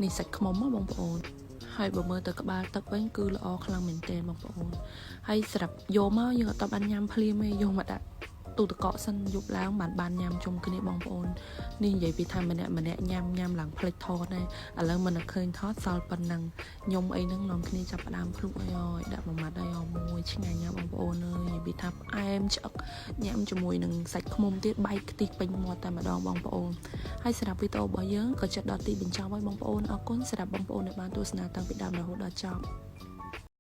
នេះសាច់ខ្មុំបងប្អូនហើយបើមើលទៅក្បាលទឹកវិញគឺល្អខ្លាំងមែនទែនបងប្អូនហើយស្រាប់យកមកយើងអត់បានញ៉ាំភ្លាមទេយកមកដាក់ទូទឹកកកសិនយប់ឡើងបានញ៉ាំជុំគ្នាបងប្អូននេះនិយាយពីថាម្នាក់ញ៉ាំឡើងផ្លេចថតដែរឥឡូវមិនឃើញថតសល់ប៉ុណ្ណឹងខ្ញុំអីហ្នឹងនាំគ្នាចាប់ផ្ដើមភ្លុកអីហើយដាក់មួយម៉ាត់ហើយមួយឆ្ងាញ់ណាបងប្អូនអើយនិយាយពីថាផ្អែមឆ្អឹកញ៉ាំជាមួយនឹងសាច់ខ្មុំទៀតបែកខ្ទិះពេញមាត់តែម្ដងបងប្អូនហើយសម្រាប់វីដេអូរបស់យើងក៏ជិតដល់ទីបញ្ចប់ហើយបងប្អូនអរគុណសម្រាប់បងប្អូនដែលបានទស្សនាតាំងពីដើមរហូតដល់ចប់